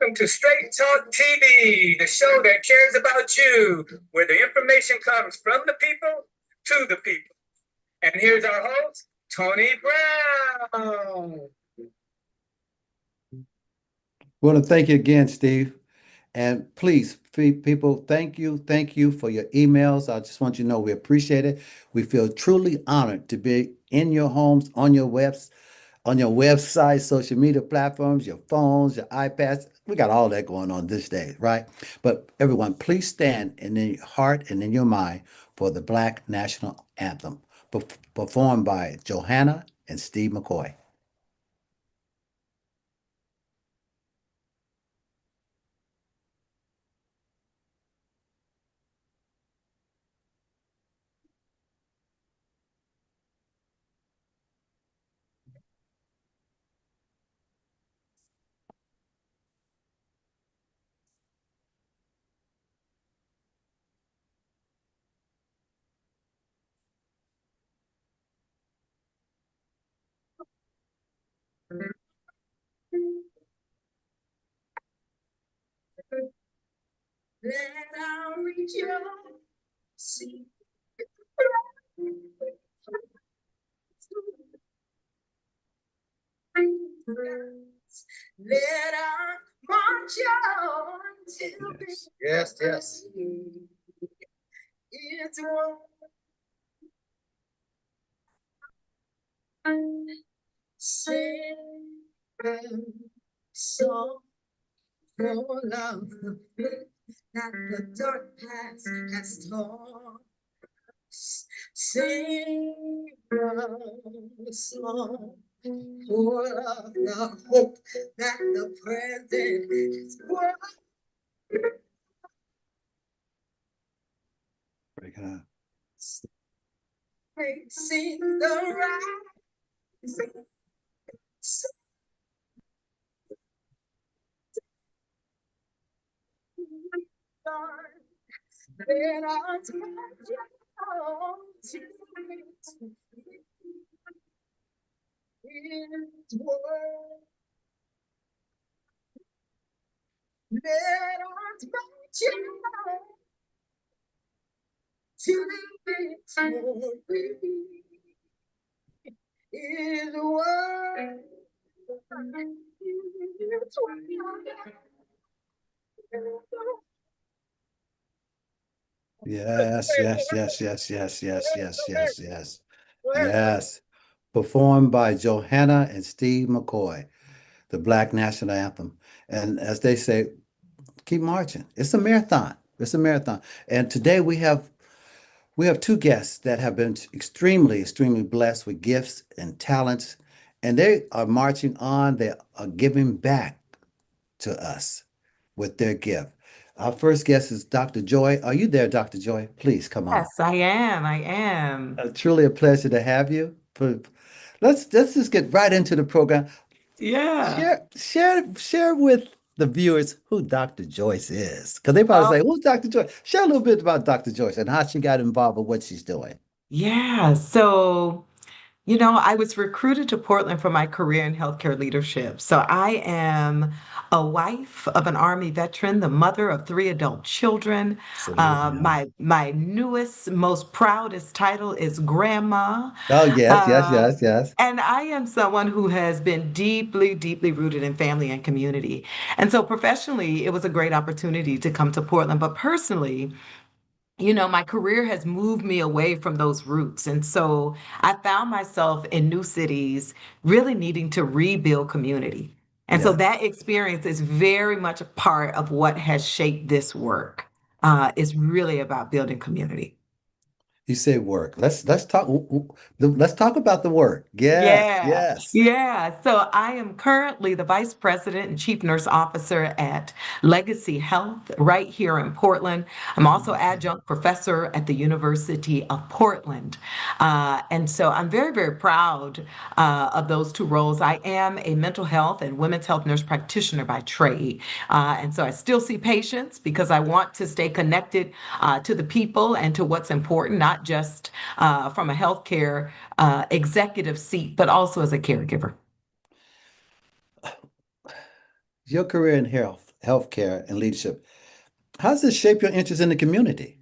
Welcome to Straight Talk TV, the show that cares about you, where the information comes from the people to the people. And here's our host, Tony Brown. We want to thank you again, Steve. And please, people, thank you for your emails. I just want you to know we appreciate it. We feel truly honored to be in your homes, on your website, social media platforms, your phones, your iPads. We got all that going on this day, right? But everyone, please stand in your heart and in your mind for the Black National Anthem, performed by Johanna and Steve McCoy. Let our rejoice. Let our march on to yes. It's one sing a song full of the faith that the dark past has taught. Sing a song full of the hope that the present is brought. Break it up. Sing the rise. Let us march on to His word. Let us march on to victory. His word. Yes. Performed by Johanna and Steve McCoy, the Black National Anthem. And as they say, keep marching. It's a marathon. It's a marathon. And today we have two guests that have been extremely blessed with gifts and talents, and they are marching on. They are giving back to us with their gift. Our first guest is Dr. Joy. Are you there, Dr. Joy? Please come on. Yes, I am. I am. Truly a pleasure to have you. Let's just get right into the program. Yeah. Share with the viewers who Dr. Joyce is, because they probably Oh, say, "Who's Dr. Joyce?" Share a little bit about Dr. Joyce and how she got involved with what she's doing. yeah. So, I was recruited to Portland for my career in healthcare leadership. So I am a wife of an Army veteran, the mother of three adult children. Salute, yeah. My newest, most proudest title is grandma. Oh, yes, yes, Uh, yes, yes. and I am someone who has been deeply rooted in family and community. And so professionally, it was a great opportunity to come to Portland. But personally, my career has moved me away from those roots. And so I found myself in new cities really needing to rebuild community. And so Yeah. that experience is very much a part of what has shaped this work. It's really about building community. You say work. Let's talk about the work. Yes, Yeah, yes. yeah. So I am currently the Vice President and Chief Nurse Officer at Legacy Health right here in Portland. I'm also Okay. adjunct professor at the University of Portland. And so I'm very proud of those two roles. I am a mental health and women's health nurse practitioner by trade. And so I still see patients because I want to stay connected to the people and to what's important, not just from a healthcare executive seat, but also as a caregiver. Your career in healthcare, and leadership. How does this shape your interest in the community?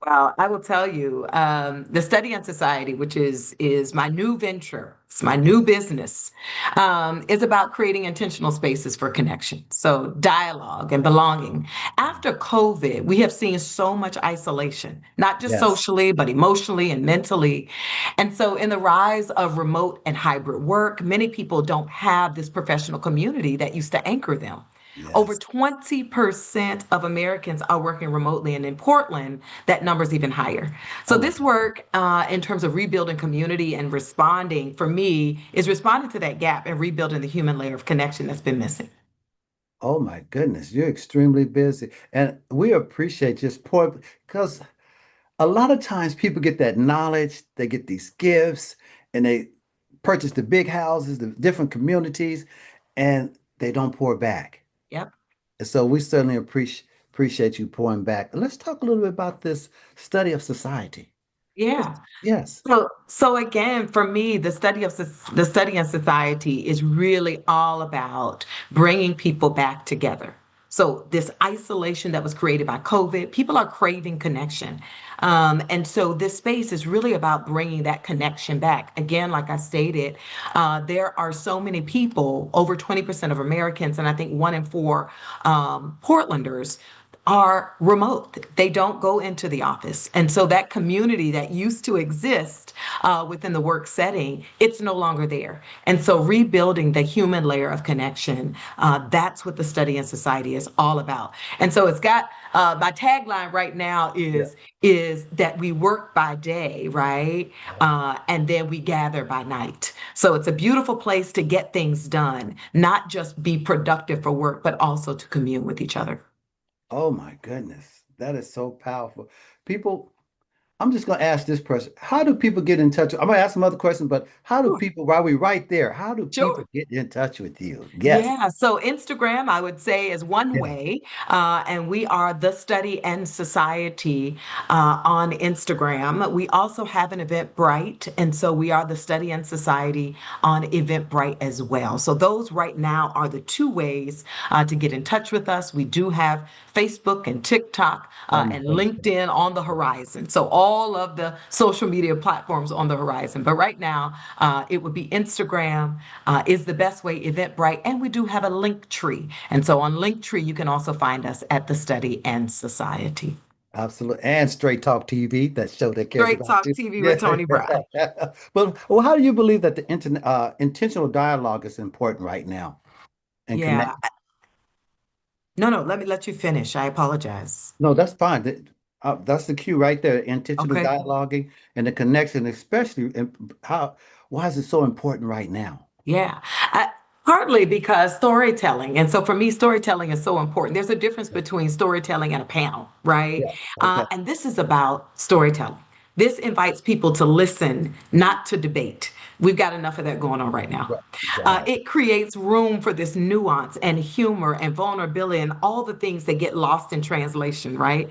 Well, I will tell you, the Study and Society, which is my new venture, it's my new business, is about creating intentional spaces for connection. So dialogue and belonging. After COVID, we have seen so much isolation, not just Yes. socially, but emotionally and mentally. And so, in the rise of remote and hybrid work, many people don't have this professional community that used to anchor them. Over Yes. 20% of Americans are working remotely, and in Portland, that number is even higher. So, Oh my this work, in terms of rebuilding community and responding, for me, is responding to that gap and rebuilding the human layer of connection that's been missing. oh my goodness, you're extremely busy. And we appreciate just pour because a lot of times people get that knowledge, they get these gifts, and they purchase the big houses, the different communities, and they don't pour back. Yep. And so we certainly appreciate you pouring back. Let's talk a little bit about this study of society. What is Yeah. yes. So again, for me, the study in society is really all about bringing people back together. So this isolation that was created by COVID, people are craving connection, and so this space is really about bringing that connection back. Again, like I stated, there are so many people, over 20% of Americans, and I think 1 in 4 Portlanders are remote. They don't go into the office. And so that community that used to exist within the work setting, it's no longer there. And so rebuilding the human layer of connection, that's what the study in society is all about. And so it's got my tagline right now Yeah. is that we work by day, right? And then we gather by night. So it's a beautiful place to get things done, not just be productive for work, but also to commune with each other. Oh my goodness. That is so powerful. People, I'm just going to ask this person, how do people get in touch? I'm going to ask some other questions, but how do Sure. people, while we right there, how do people Sure. get in touch with you? Yes. Yeah, so Instagram, I would say, is one Yeah. way, and we are the Study and Society on Instagram. We also have an Eventbrite, and so we are the Study and Society on Eventbrite as well. So those right now are the two ways to get in touch with us. We do have Facebook and TikTok Oh my and goodness. LinkedIn on the horizon. So all of the social media platforms on the horizon. But right now, it would be Instagram is the best way, Eventbrite, and we do have a link tree. And so on Linktree, you can also find us at the Study and Society. Absolutely. And Straight Talk TV, that show that cares Straight about Talk you. TV with Yeah. Tony Brown. Well, how do you believe that the internet, intentional dialogue is important right now and connect? Yeah. No, no, let me let you finish. I apologize. No, that's fine. That's the cue right there. Intentional Okay. dialoguing and the connection, especially in why is it so important right now? Yeah. Partly because storytelling. And so for me, storytelling is so important. There's a difference Yeah. between storytelling and a panel, right? Yeah. Okay. And this is about storytelling. This invites people to listen, not to debate. We've got enough of that going on right now. Right. Right. It creates room for this nuance and humor and vulnerability and all the things that get lost in translation, right?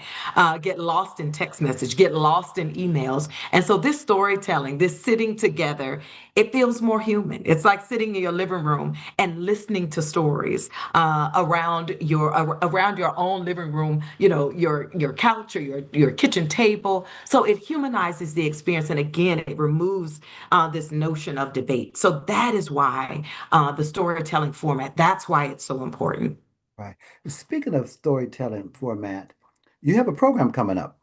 Get lost in text message, get lost in emails. And so this storytelling, this sitting together, it feels more human. It's like sitting in your living room and listening to stories around your own living room, your couch or your kitchen table. So it humanizes the experience, and again, it removes this notion of debate. So that is why the storytelling format. That's why it's so important. Right. Speaking of storytelling format, you have a program coming up.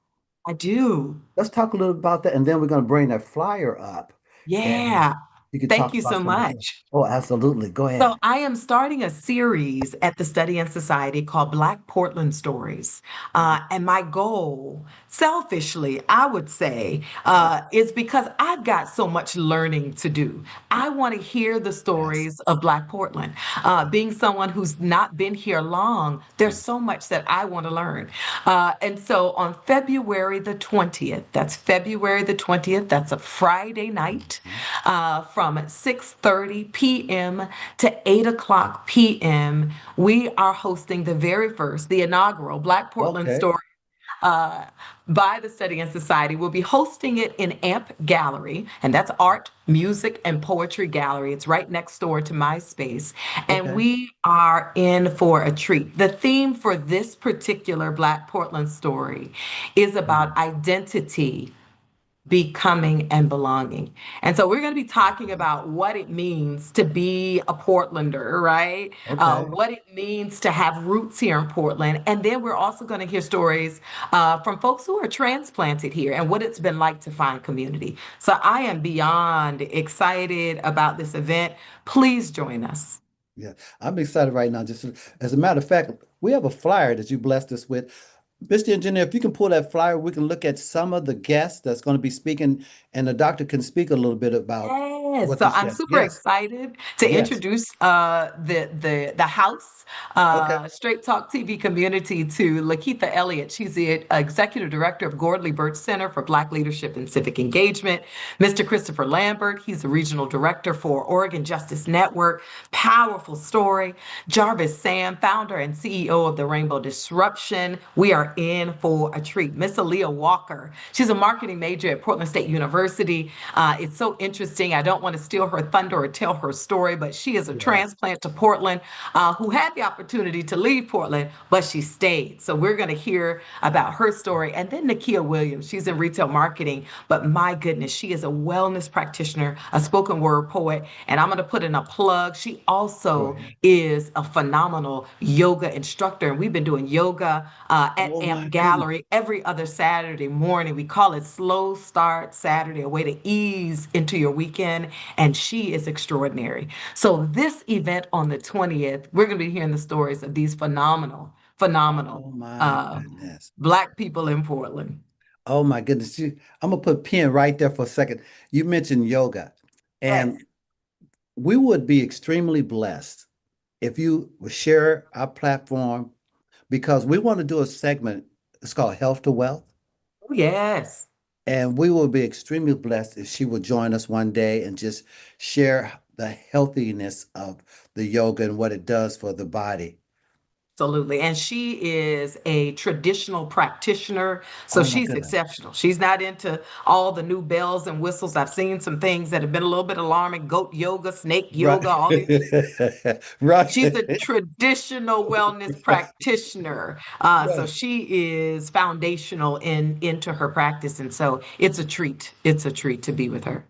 I do. Let's talk a little about that, and then we're going to bring that flyer up, and Yeah. you can Thank talk you about so some of that. much. Oh, absolutely. Go So ahead. I am starting a series at the Study and Society called Black Portland Stories. And my goal, selfishly, I would say, Yeah. is because I've got so much learning to do. I want to hear the Yes. stories of Black Portland. Being someone who's not been here long, there's so much that I want to learn. And so on February the 20th, that's a Friday night, Mhm. from 6:30 p.m. to 8 o'clock p.m., we are hosting the inaugural Black Portland Okay. Story uh, by the Study and Society. We'll be hosting it in AMP Gallery, and that's Art, Music, and Poetry Gallery. It's right next door to my space. And Okay. we are in for a treat. The theme for this particular Black Portland story is about Mm. identity, becoming, and belonging. And so we're going to be talking Wow. about what it means to be a Portlander, right? Okay. What it means to have roots here in Portland. And then we're also going to hear stories from folks who are transplanted here and what it's been like to find community. So I am beyond excited about this event. Please join us. Yeah, I'm excited right now. Just as a matter of fact, we have a flyer that you blessed us with. Mr. Engineer, if you can pull that flyer, we can look at some of the guests that's going to be speaking, and the doctor can speak a little bit about Yes, what so these I'm guests. super Yes, excited to yes. introduce the house Okay. Straight Talk TV community to Lakeitha Elliott. She's the executive director of Gordley Birch Center for Black Leadership and Civic Engagement. Mr. Christopher Lambert, he's the regional director for Oregon Justice Network. Powerful story. Jarvis Sam, founder and CEO of the Rainbow Disruption. We are in for a treat. Miss Aaliyah Walker, she's a marketing major at Portland State University. It's so interesting. I don't want to steal her thunder or tell her story, but she is a Yes. transplant to Portland who had the opportunity to leave Portland, but she stayed. So we're going to hear about her story. And then Nakia Williams, she's in retail marketing, but my goodness, she is a wellness practitioner, a spoken word poet, and I'm going to put in a plug. She Go also ahead. is a phenomenal yoga instructor. And we've been doing yoga at Oh my AMP goodness. Gallery every other Saturday morning. We call it Slow Start Saturday, a way to ease into your weekend. And she is extraordinary. So, this event on the 20th, we're going to be hearing the stories of these phenomenal Oh my uh, goodness. Black people in Portland. Oh my goodness. I'm gonna put a pin right there for a second. You mentioned yoga, Yes. and we would be extremely blessed if you would share our platform because we want to do a segment. It's called Health to Wealth. Oh, yes. And we will be extremely blessed if she will join us one day and just share the healthiness of the yoga and what it does for the body. Absolutely. And she is a traditional practitioner. So Oh my she's goodness. exceptional. She's not into all the new bells and whistles. I've seen some things that have been a little bit alarming: goat yoga, snake yoga, Right. all these. She's a Right. traditional wellness practitioner. So Right. she is foundational into her practice. And so it's a treat. It's a treat to be with her.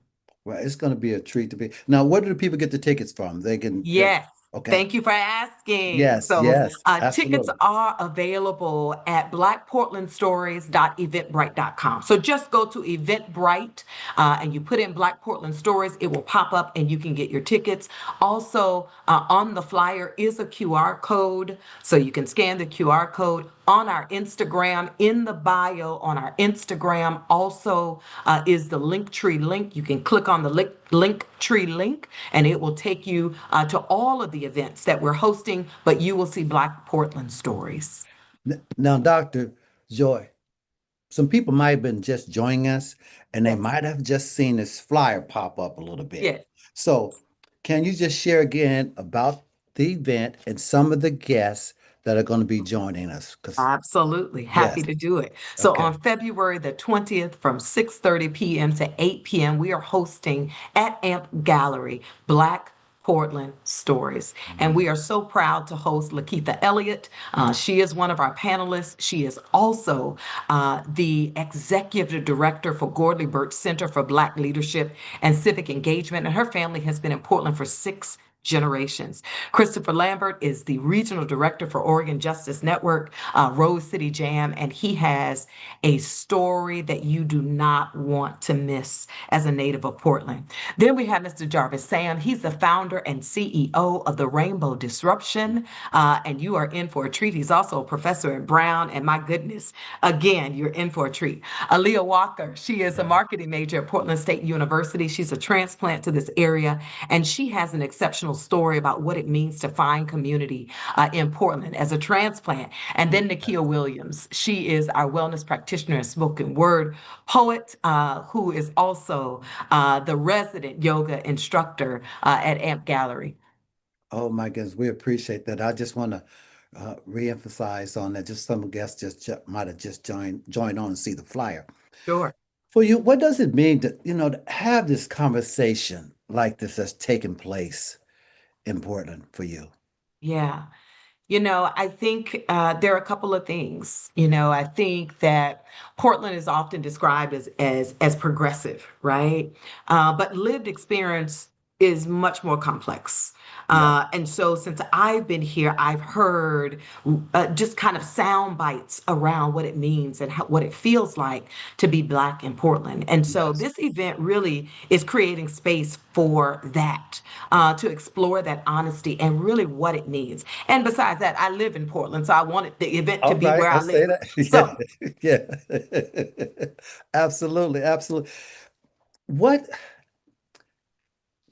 Well, it's going to be a treat to be. Now, where do the people get the tickets from? Yes. Okay. Thank you for asking. Yes, So, yes, tickets absolutely. are available at blackportlandstories.eventbrite.com. So, just go to Eventbrite and you put in Black Portland Stories, it will pop up and you can get your tickets. Also, on the flyer is a QR code. So, you can scan the QR code on our Instagram. In the bio on our Instagram also is the Linktree link. You can click on the Linktree link and it will take you to all of the events that we're hosting, but you will see Black Portland stories. Now, Dr. Joy, some people might have been just joining us and they Yes. might have just seen this flyer pop up a little bit. Yes. So, can you just share again about the event and some of the guests that are going to be joining us? Because, Absolutely. Happy yes, to do it. So okay. on February the 20th from 6:30 p.m. to 8 p.m., we are hosting at AMP Gallery Black Portland Stories. And Mhm. we are so proud to host Lakeitha Elliott. She is one of our panelists. She is also the executive director for Gordley Birch Center for Black Leadership and Civic Engagement. And her family has been in Portland for 6 generations. Christopher Lambert is the regional director for Oregon Justice Network, Rose City Jam, and he has a story that you do not want to miss as a native of Portland. Then we have Mr. Jarvis Sam. He's the founder and CEO of the Rainbow Disruption, and you are in for a treat. He's also a professor at Brown, and my goodness, again, you're in for a treat. Aaliyah Walker, she is a Right. marketing major at Portland State University. She's a transplant to this area, and she has an exceptional story about what it means to find community in Portland as a transplant. And then Nakia Williams, she is our wellness practitioner and spoken word poet, who is also the resident yoga instructor at AMP Gallery. Oh my goodness, we appreciate that. I just want to re-emphasize on that. Just some guests might have just joined on and see the flyer. Sure. For you, what does it mean to have this conversation like this that's taking place in Portland for you? Yeah. I think there are a couple of things. I think that Portland is often described as progressive, right? But lived experience is much more complex. Yes. And so since I've been here, I've heard just kind of sound bites around what it means and what it feels like to be Black in Portland. And so Yes. this event really is creating space for that, to explore that honesty and really what it means. And besides that, I live in Portland, so I wanted the event to All be right, where I let's say live. that. So Yeah. Yeah. Absolutely, absolutely. What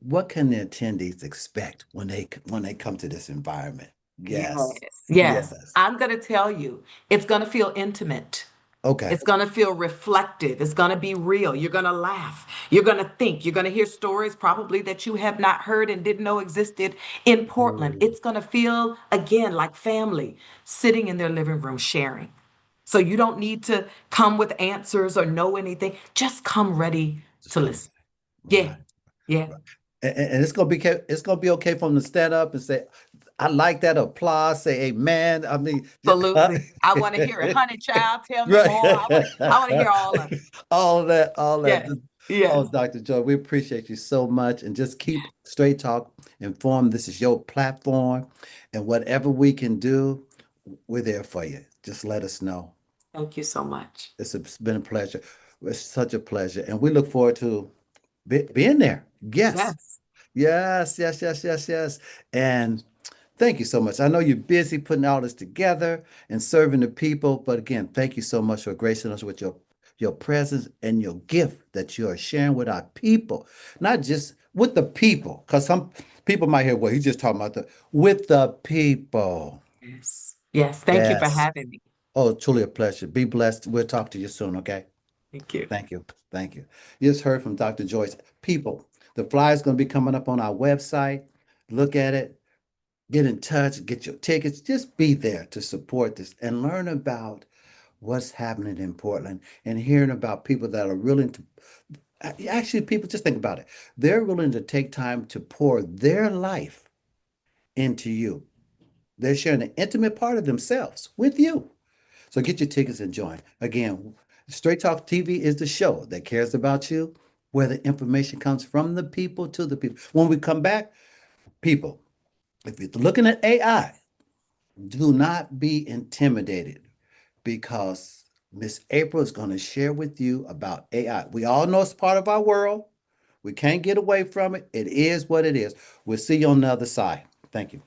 what can the attendees expect when they come to this environment? yes, Yes. yes, Yes. I'm going to tell you, it's going to feel intimate. Okay. It's going to feel reflective. It's going to be real. You're going to laugh. You're going to think. You're going to hear stories probably that you have not heard and didn't know existed in Portland. Mm, It's going to feel, again, like family sitting in their living room sharing. So you don't need to come with answers or know anything. Just come ready just to come. listen. Yeah, Right. yeah, Right. And it's gonna be okay for them to stand up and say, I like that applause, say amen. I mean, absolutely. I want to hear it. Honey child, tell me right. more. I want to hear all of it. All of that, all that. Yes, Oh, yes. Dr. Joy, we appreciate you so much. And just keep Straight Talk informed. This is your platform. And whatever we can do, we're there for you. Just let us know. Thank you so much. It's been a pleasure. It's such a pleasure. And we look forward to being there. Yes. Yes. Yes, yes, yes, yes, yes. And thank you so much. I know you're busy putting all this together and serving the people, but again, thank you so much for gracing us with your presence and your gift that you are sharing with our people, not just with the people, because some people might hear, well, he's just talking about with the people. Yes. Yes. Thank you for Yes. having me. Oh, truly a pleasure. Be blessed. We'll talk to you soon, okay? Thank you. Thank you. Thank you. You just heard from Dr. Joyce. People, the flyer is going to be coming up on our website. Look at it. Get in touch, get your tickets, just be there to support this and learn about what's happening in Portland and hearing about people that are willing to actually, people just think about it. They're willing to take time to pour their life into you. They're sharing an intimate part of themselves with you. So get your tickets and join. Again, Straight Talk TV is the show that cares about you, where the information comes from the people to the people. When we come back, people, if you're looking at AI, do not be intimidated because Miss April is going to share with you about AI. We all know it's part of our world. We can't get away from it. It is what it is. We'll see you on the other side. Thank you.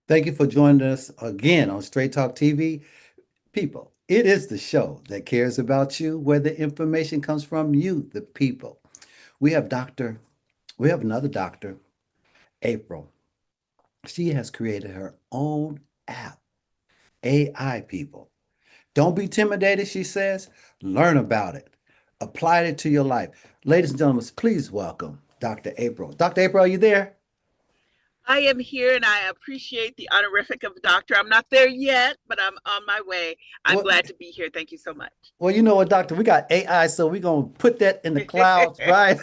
Thank you for joining us again on Straight Talk TV. People, it is the show that cares about you, where the information comes from you, the people. We have Dr. We have another doctor, April. She has created her own app, AI people. Don't be intimidated, she says. Learn about it. Apply it to your life. Ladies and gentlemen, please welcome Dr. April. Dr. April, are you there? I am here and I appreciate the honorific of doctor. I'm not there yet, but I'm on my way. I'm Well, glad to be here. Thank you so much. well, you know what, doctor? We got AI, so we're gonna put that in the clouds, right?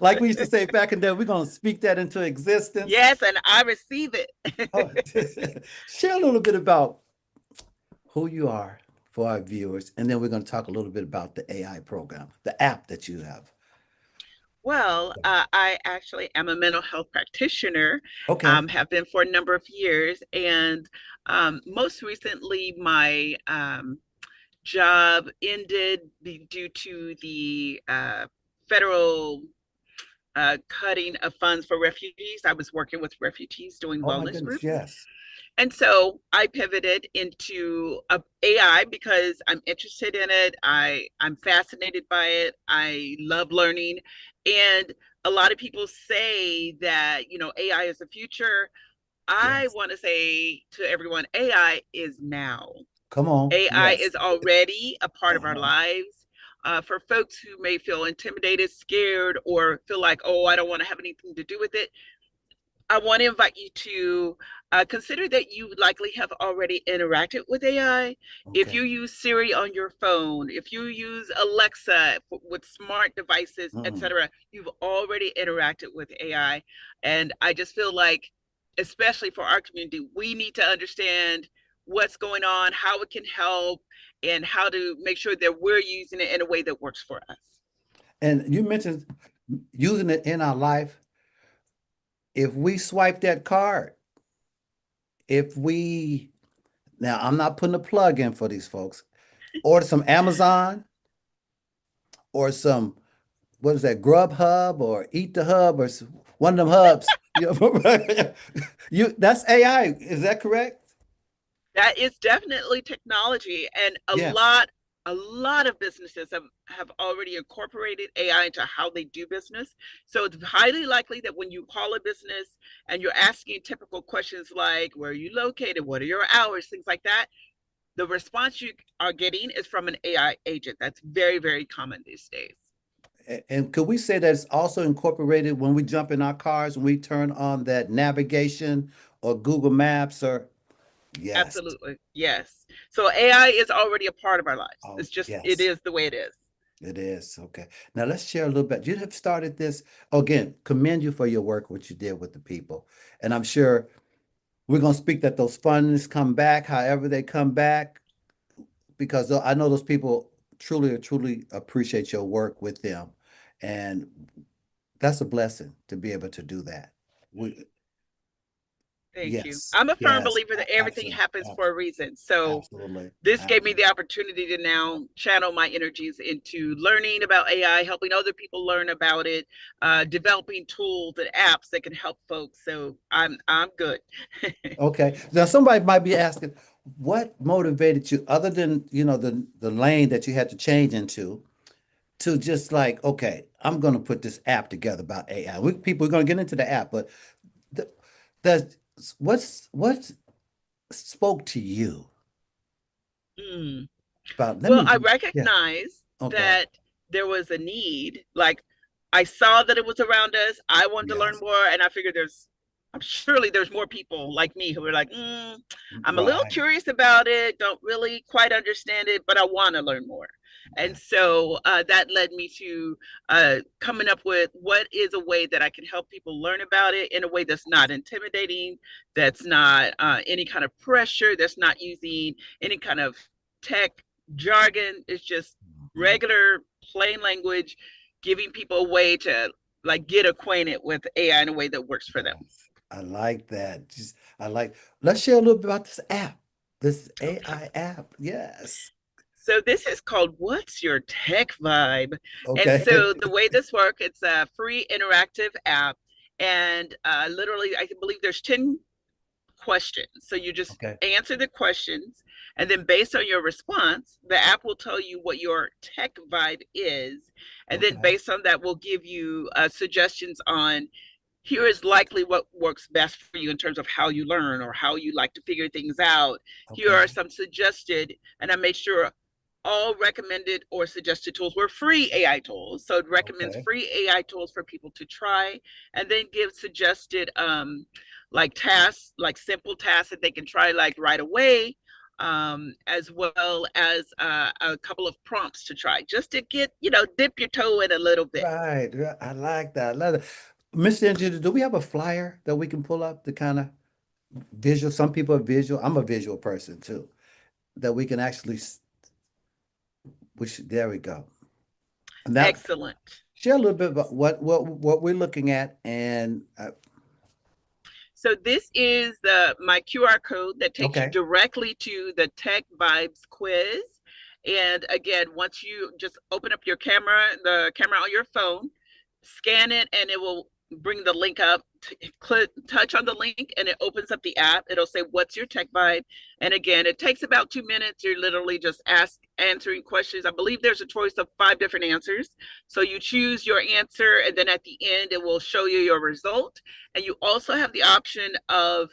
Like we used to say back in the day, we're gonna speak that into existence. Yes, and I receive it. Oh, share a little bit about who you are for our viewers, and then we're going to talk a little bit about the AI program, the app that you have. Well, I actually am a mental health practitioner, Okay. have been for a number of years, and most recently, my job ended due to the federal cutting of funds for refugees. I was working with refugees doing Oh my wellness goodness, groups. yes. And so I pivoted into AI because I'm interested in it. I'm fascinated by it. I love learning. And a lot of people say that, AI is the future. I Yes. want to say to everyone, AI is now. Come on. AI Yes. is already a part of our Uh-huh. lives. For folks who may feel intimidated, scared, or feel like, oh, I don't want to have anything to do with it, I want to invite you to consider that you likely have already interacted with AI. If Okay. you use Siri on your phone, if you use Alexa with smart devices, Mm. etc., you've already interacted with AI. And I just feel like, especially for our community, we need to understand what's going on, how it can help, and how to make sure that we're using it in a way that works for us. And you mentioned using it in our life. If we swipe that card, if we now, I'm not putting a plug in for these folks. Order some Amazon or some, what is that, Grubhub or Eat the Hub or one of them hubs. That's AI. Is that correct? That is definitely technology, and a Yes. lot a lot of businesses have already incorporated AI into how they do business. So it's highly likely that when you call a business and you're asking typical questions like, where are you located, what are your hours, things like that, the response you are getting is from an AI agent. That's very, very common these days. And could we say that it's also incorporated when we jump in our cars, when we turn on that navigation or Google Maps or yes. Absolutely, yes. So AI is already a part of our lives. Oh, It's just, it yes, is the way it is. it is. Okay. Now let's share a little bit. You have started this again, commend you for your work, what you did with the people. And I'm sure we're going to speak that those fundings come back, however they come back, because I know those people truly appreciate your work with them. And that's a blessing to be able to do that. We, Thank you. yes, I'm a firm yes, believer that everything absolutely, happens for a reason. So absolutely, this gave me absolutely. the opportunity to now channel my energies into learning about AI, helping other people learn about it, developing tools and apps that can help folks. So I'm good. Okay. Now somebody might be asking, what motivated you other than, the lane that you had to change into to just like, okay, I'm going to put this app together about AI. We're going to get into the app, but the, the what spoke to you Mm. about, let Well, me, I yeah, recognize okay. that there was a need. Like I saw that it was around us. I wanted to learn Yes. more, and I figured I'm surely there's more people like me who are like, I'm a little Right. curious about it, don't really quite understand it, but I want to learn more. And Okay. so that led me to coming up with what is a way that I can help people learn about it in a way that's not intimidating, that's not any kind of pressure, that's not using any kind of tech jargon. It's just Mhm. regular plain language, giving people a way to like get acquainted with AI in a way that works for them. Yes. I like that. Let's share a little bit about this app, this Okay. AI app. Yes. So this is called What's Your Tech Vibe? And Okay. so the way this works, it's a free interactive app. And literally, I believe there's 10 questions. So you just Okay. answer the questions, and then based on your response, the app will tell you what your tech vibe is. And then Okay. based on that, we'll give you suggestions on here is likely what works best for you in terms of how you learn or how you like to figure things out. Here Okay. are some suggested, and I made sure all recommended or suggested tools were free AI tools. So it recommends Okay. free AI tools for people to try, and then give suggested like tasks, like simple tasks that they can try like right away, as well as a couple of prompts to try just to get, dip your toe in a little bit. Right. Right. I like that. I love it. Mr. Engineer, do we have a flyer that we can pull up to kind of visual? Some people are visual. I'm a visual person too. that we can actually, there we go. Now, Excellent. share a little bit about what we're looking at, and So this is my QR code that takes you okay. directly to the Tech Vibes quiz. And again, once you just open up your camera, the camera on your phone, scan it, and it will bring the link up. Touch on the link, and it opens up the app. It'll say, "What's your tech vibe?" And again, it takes about 2 minutes. You're literally just answering questions. I believe there's a choice of 5 different answers. So you choose your answer, and then at the end, it will show you your result. And you also have the option of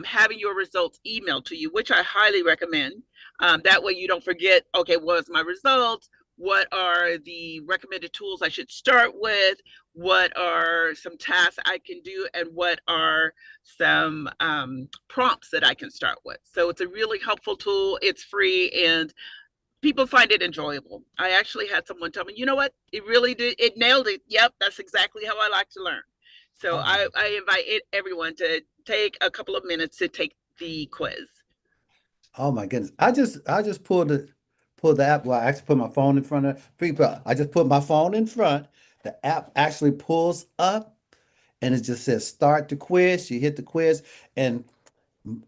having your results emailed to you, which I highly recommend. That way you don't forget, okay, what's my result? What are the recommended tools I should start with? What are some tasks I can do? And what are some prompts that I can start with? So it's a really helpful tool. It's free, and people find it enjoyable. I actually had someone tell me, you know what? It really did. It nailed it. Yep, that's exactly how I like to learn. So Oh, I invite everyone to take a couple of minutes to take the quiz. oh my goodness. I just pulled the app. Well, I actually put my phone in front of people. I just put my phone in front. The app actually pulls up and it just says start the quiz. You hit the quiz. And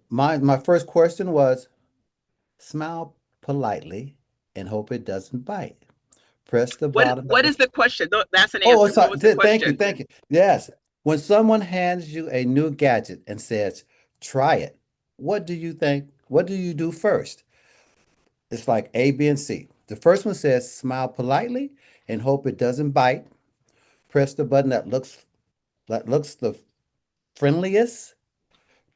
my first question was smile politely and hope it doesn't bite. Press the bottom of What the is the question? That's an Oh, answer. What sorry. was the Thank you. question? Thank you. Yes. When someone hands you a new gadget and says, try it, what do you think? What do you do first? It's like A, B, and C. The first one says, smile politely and hope it doesn't bite. Press the button that looks the friendliest.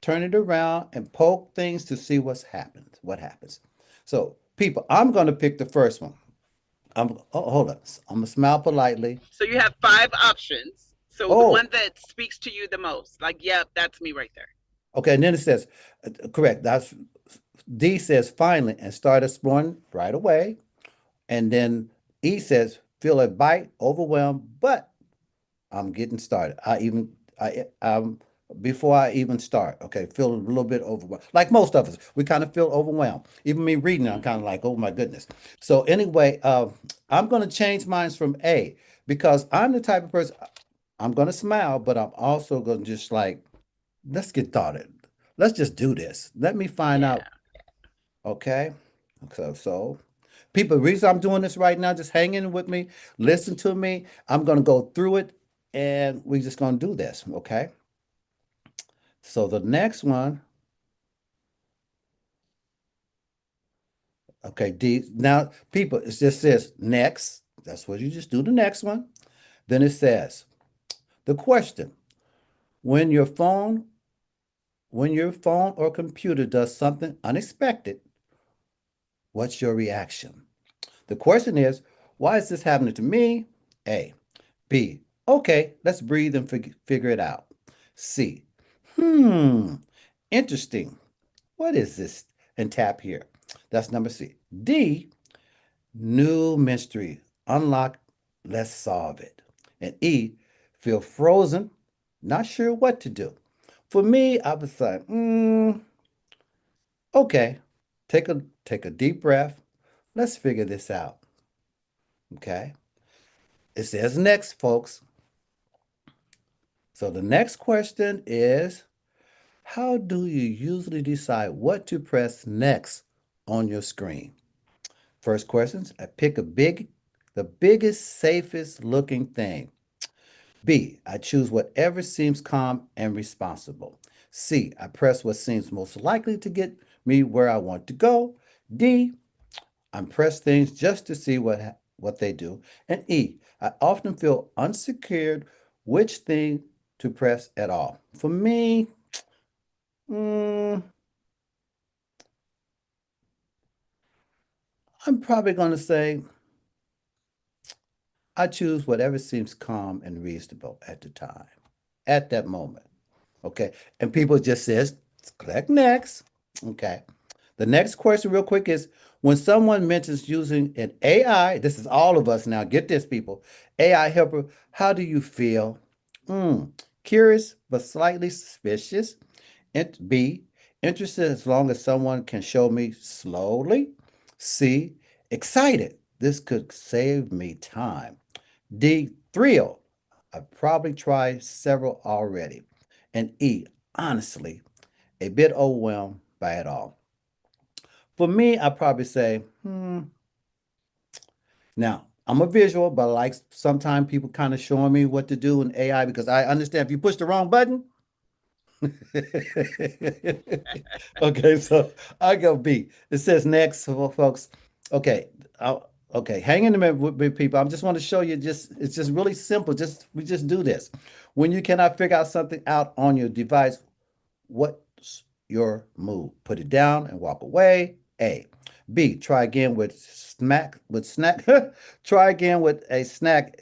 Turn it around and poke things to see what happens. So, people, I'm going to pick the first one. Hold on. I'm going to smile politely. So you have 5 options. So the Oh, one that speaks to you the most, like, yep, that's me right there. okay, and then it says, correct. That's D says finally and start exploring right away. And then E says feel a bite, overwhelmed, but I'm getting started. Before I even start, okay, feel a little bit overwhelmed. Like most of us, we kind of feel overwhelmed. Even me reading it, I'm kind of like, oh my goodness. So anyway, I'm going to change mine from A because I'm the type of person I'm going to smile, but I'm also going to just like let's get started. Let's just do this. Let me find Yeah. out. Okay. So people, the reason I'm doing this right now, just hang in with me, listen to me. I'm gonna go through it and we're just gonna do this. Okay. So the next one, okay, D. Now, people, it just says next. That's what you just do the next one. Then it says the question, when your phone, when your phone or computer does something unexpected, what's your reaction? The question is, why is this happening to me? A. B. Okay, let's breathe and figure it out. C. Hmm, interesting. What is this? And tap here. That's number C. D. New mystery. Unlock. Let's solve it. And E. Feel frozen. Not sure what to do. For me, I was like, okay. Take a deep breath. Let's figure this out. Okay. It says next, folks. So the next question is, how do you usually decide what to press next on your screen? First questions, I pick the biggest, safest looking thing. B, I choose whatever seems calm and responsible. C, I press what seems most likely to get me where I want to go. D, I press things just to see what they do. And E, I often feel unsecured which thing to press at all. For me, mm, I'm probably going to say I choose whatever seems calm and reasonable at the time, at that moment. Okay. And people just says, click next. Okay. The next question, real quick, is when someone mentions using an AI, this is all of us now, get this, people, AI helper, how do you feel? Curious, but slightly suspicious. And B, Interested as long as someone can show me slowly. C, excited. This could save me time. D, thrilled. I've probably tried several already. And E, honestly, a bit overwhelmed by it all. For me, I'd probably say, Now, I'm a visual, but I like sometimes people kind of showing me what to do in AI because I understand if you push the wrong button. Okay, so I go B. It says next, folks. Okay, okay, hang in a minute with people. I just want to show you. It's just really simple. We just do this. When you cannot figure out something out on your device, what's your move? Put it down and walk away. A. B. Try again with snack. Try again with a snack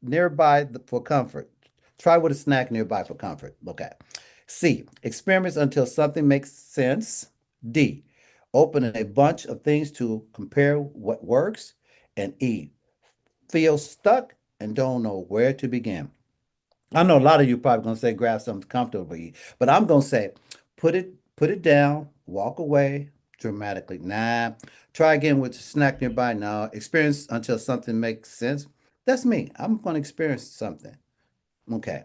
nearby for comfort. Try with a snack nearby for comfort. Okay. C. Experiments until something makes sense. D. Open a bunch of things to compare what works. And E. Feel stuck and don't know where to begin. I know a lot of you probably gonna say grab something comfortable to eat, but I'm gonna say put it down, walk away dramatically. Nah. Try again with a snack nearby. Now. Experience until something makes sense. That's me. I'm gonna experience something. Okay.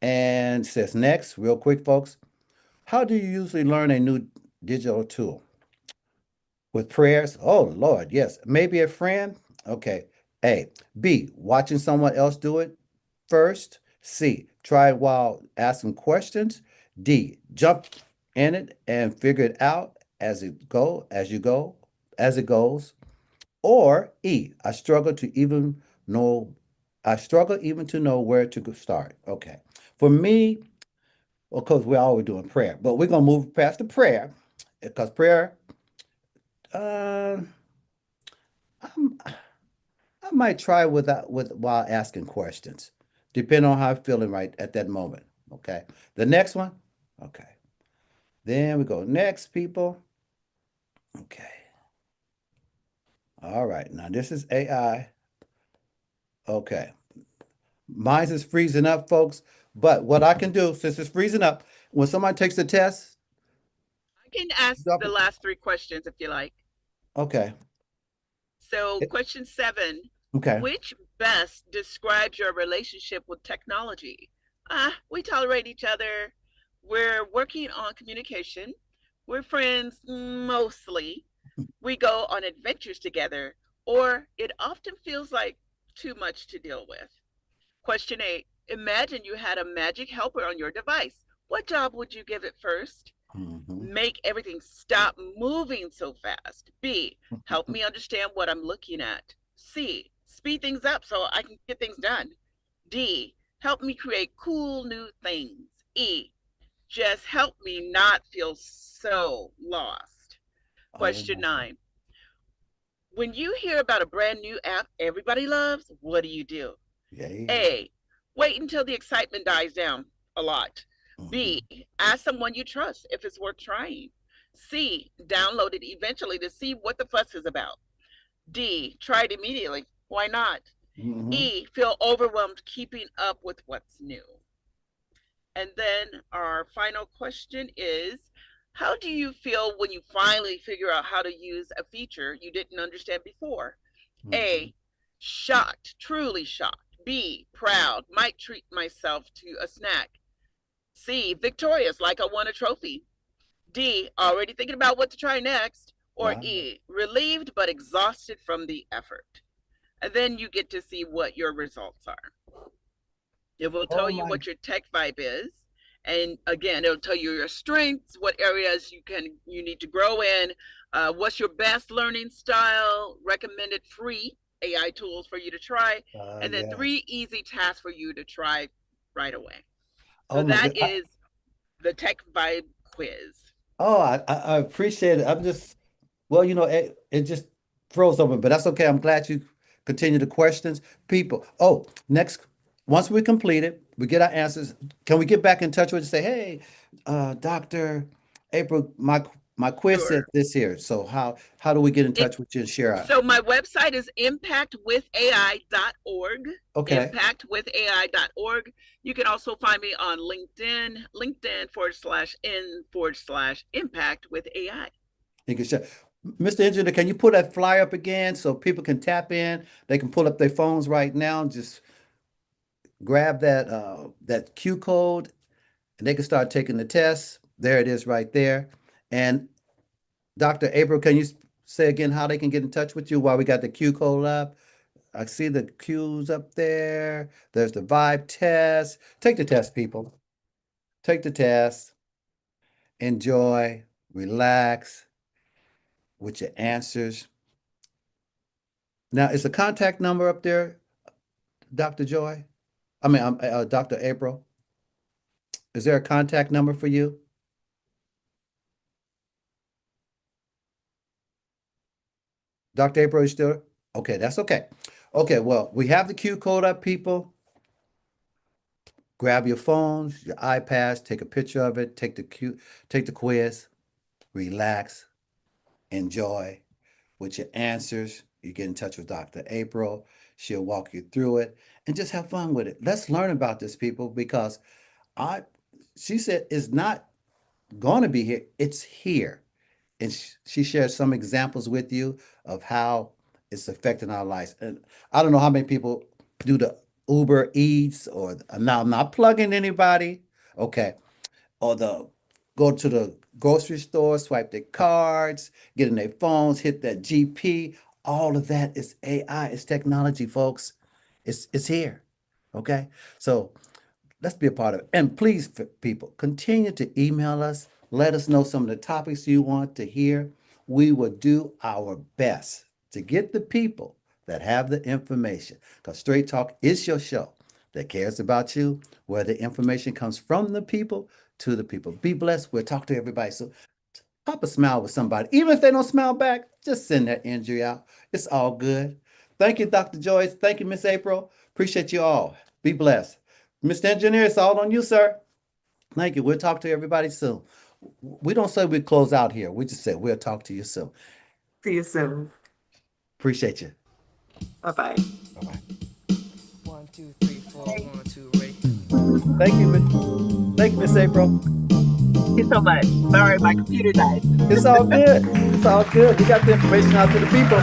And says next, real quick, folks. How do you usually learn a new digital tool? With prayers? Oh Lord, yes. Maybe a friend? Okay. A. B. Watching someone else do it first. C. Try it while asking questions. D. Jump in it and figure it out as it goes. Or E. Know I struggle even to know where to start. Okay. For me, of course, we're always doing prayer, but we're gonna move past the prayer because prayer, uh, I'm, I might try with while asking questions, depending on how I'm feeling right at that moment. Okay. The next one. Okay. Then we go next, people. Okay. All right. Now this is AI. Okay. Mine is freezing up, folks. But what I can do, since it's freezing up, when somebody takes the test, I can ask drop the it. last three questions if you like. Okay. So, question 7, Okay. which best describes your relationship with technology? We tolerate each other. We're working on communication. We're friends mostly. We go on adventures together, or it often feels like too much to deal with. Question 8, imagine you had a magic helper on your device. What job would you give it first? Mhm. Make everything stop moving so fast. B, help me understand what I'm looking at. C, speed things up so I can get things done. D, help me create cool new things. E, just help me not feel so lost. Oh Question my 9, when you hear about a brand new app everybody loves, what do you do? yeah. A, wait until the excitement dies down a lot. B, Mhm. ask someone you trust if it's worth trying. C, download it eventually to see what the fuss is about. D, try it immediately. Why not? Mhm. E, feel overwhelmed keeping up with what's new. And then our final question is, how do you feel when you finally figure out how to use a feature you didn't understand before? Mhm. A, shocked, truly shocked. B, proud, might treat myself to a snack. C, victorious, like I won a trophy. D, already thinking about what to try next. Or Wow. E, relieved but exhausted from the effort. And then you get to see what your results are. It will tell Oh you my. what your tech vibe is. And again, it'll tell you your strengths, what areas you need to grow in, what's your best learning style, recommended free AI tools for you to try, and then Yes. 3 easy tasks for you to try right away. Oh So my that God. is the tech vibe quiz. I appreciate it. I'm just, well, it just froze over, but that's okay. I'm glad you continue the questions. People, next, once we complete it, we get our answers. Can we get back in touch with you and say, hey, Dr. April, My quiz Sure. said this here. So how do we get in touch with you and share our? So my website is impactwithai.org. Okay. Impactwithai.org. You can also find me on LinkedIn/n/impact with AI. You can share. Mr. Engineer, can you put that flyer up again so people can tap in? They can pull up their phones right now and just grab that Q code and they can start taking the test. There it is right there. And Dr. April, can you say again how they can get in touch with you while we got the Q code up? I see the Q's up there. There's the vibe test. Take the test, people. Take the test. Enjoy. Relax with your answers. Now, is the contact number up there, Dr. Joy? I mean, Dr. April. Is there a contact number for you? Dr. April, is still? Okay, that's okay. Okay, well, we have the Q code up, people. Grab your phones, your iPads, take a picture of it, take the quiz, relax, enjoy with your answers. You get in touch with Dr. April. She'll walk you through it and just have fun with it. Let's learn about this, people, because she said it's not going to be here, it's here. And she shared some examples with you of how it's affecting our lives. And I don't know how many people do the Uber Eats or now I'm not plugging anybody, okay, or the go to the grocery store, swipe their cards, get in their phones, hit that GP. All of that is AI, it's technology, folks. It's here, okay? So let's be a part of it. And please, people, continue to email us. Let us know some of the topics you want to hear. We will do our best to get the people that have the information. Because Straight Talk is your show that cares about you, where the information comes from the people to the people. Be blessed. We'll talk to everybody. So pop a smile with somebody. Even if they don't smile back, just send that injury out. It's all good. Thank you, Dr. Joyce. Thank you, Miss April. Appreciate you all. Be blessed. Mr. Engineer, it's all on you, sir. Thank you. We'll talk to everybody soon. We don't say we close out here. We just say we'll talk to you soon. See you soon. Appreciate you. Bye-bye. Bye-bye. 1, 2, 3, 4, 1, 2, ready. Thank you, Thank you, Miss April. Thank you so much. Sorry, my computer died. It's all good. It's all good. We got the information out to the people.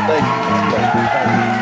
Thank you. Thank you.